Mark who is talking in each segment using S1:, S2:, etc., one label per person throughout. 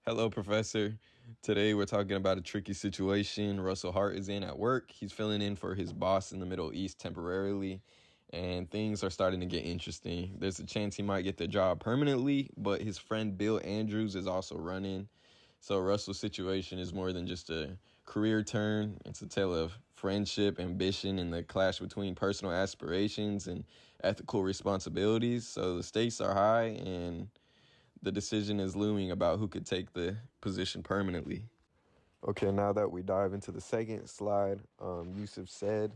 S1: Hello, Professor. Today we're talking about a tricky situation Russell Hart is in at work. He's filling in for his boss in the Middle East temporarily, and things are starting to get interesting. There's a chance he might get the job permanently, but his friend Bill Andrews is also running. So Russell's situation is more than just a career turn. It's a tale of friendship, ambition, and the clash between personal aspirations and ethical responsibilities. So the stakes are high, and the decision is looming about who could take the position permanently. Okay, now that we dive into the second slide, Yusuf said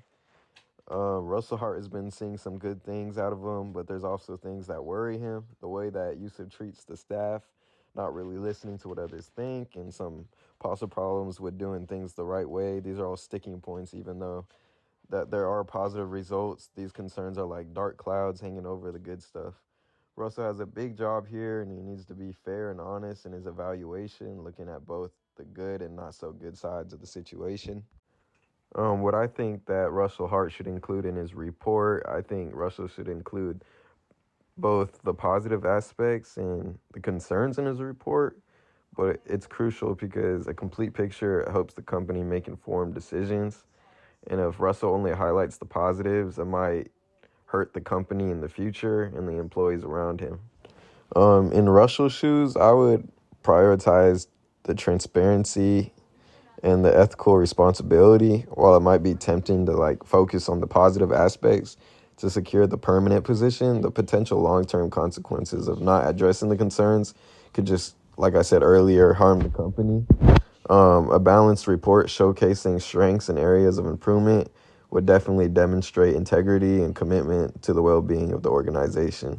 S1: Russell Hart has been seeing some good things out of him, but there's also things that worry him. The way that Yusuf treats the staff, not really listening to what others think, and some possible problems with doing things the right way. These are all sticking points, even though that there are positive results. These concerns are like dark clouds hanging over the good stuff. Russell has a big job here, and he needs to be fair and honest in his evaluation, looking at both the good and not so good sides of the situation. What I think that Russell Hart should include in his report, I think Russell should include both the positive aspects and the concerns in his report, but it's crucial because a complete picture helps the company make informed decisions. And if Russell only highlights the positives, it might hurt the company in the future and the employees around him. In Russell's shoes, I would prioritize the transparency and the ethical responsibility. While it might be tempting to focus on the positive aspects to secure the permanent position, the potential long-term consequences of not addressing the concerns could just, like I said earlier, harm the company. A balanced report showcasing strengths and areas of improvement would definitely demonstrate integrity and commitment to the well-being of the organization.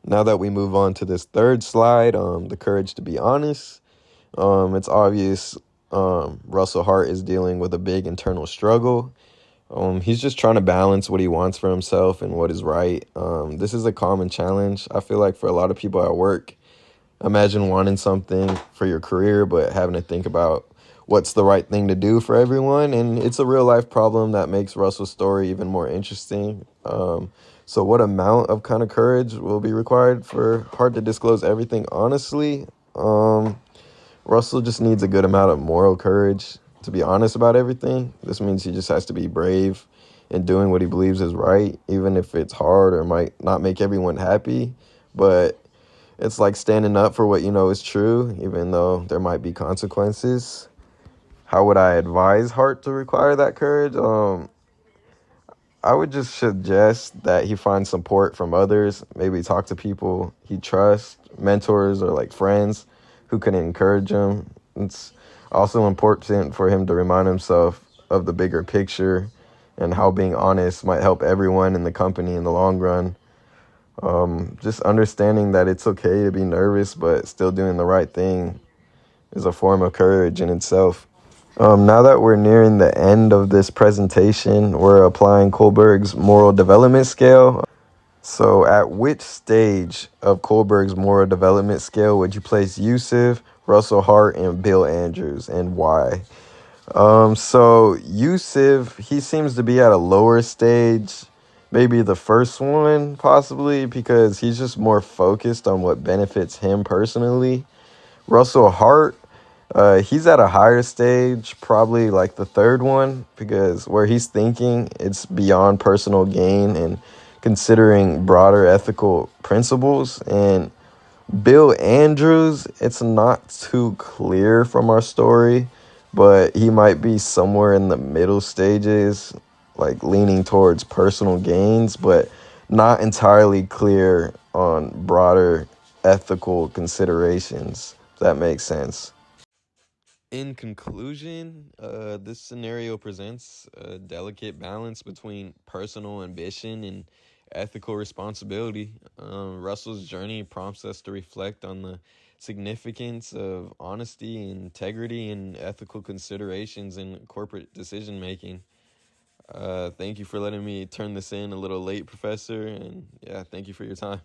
S1: Now that we move on to this third slide, the courage to be honest, it's obvious Russell Hart is dealing with a big internal struggle. He's just trying to balance what he wants for himself and what is right. This is a common challenge, I feel like, for a lot of people at work. Imagine wanting something for your career, but having to think about what's the right thing to do for everyone. And it's a real life problem that makes Russell's story even more interesting. So what amount of kind of courage will be required for Hart to disclose everything honestly? Russell just needs a good amount of moral courage to be honest about everything. This means he just has to be brave in doing what he believes is right, even if it's hard or might not make everyone happy. But it's like standing up for what you know is true, even though there might be consequences. How would I advise Hart to require that courage? I would just suggest that he find support from others, maybe talk to people he trusts, mentors or friends who can encourage him. It's also important for him to remind himself of the bigger picture and how being honest might help everyone in the company in the long run. Just understanding that it's okay to be nervous, but still doing the right thing is a form of courage in itself. Now that we're nearing the end of this presentation, we're applying Kohlberg's moral development scale. So, at which stage of Kohlberg's moral development scale would you place Yusuf, Russell Hart, and Bill Andrews, and why? So Yusuf, he seems to be at a lower stage, maybe the first one, possibly, because he's just more focused on what benefits him personally. Russell Hart, he's at a higher stage, probably like the third one, because where he's thinking, it's beyond personal gain and considering broader ethical principles. And Bill Andrews, it's not too clear from our story, but he might be somewhere in the middle stages, like leaning towards personal gains, but not entirely clear on broader ethical considerations. If that makes sense. In conclusion, this scenario presents a delicate balance between personal ambition and ethical responsibility. Russell's journey prompts us to reflect on the significance of honesty, integrity, and ethical considerations in corporate decision making. Thank you for letting me turn this in a little late, Professor, and yeah, thank you for your time.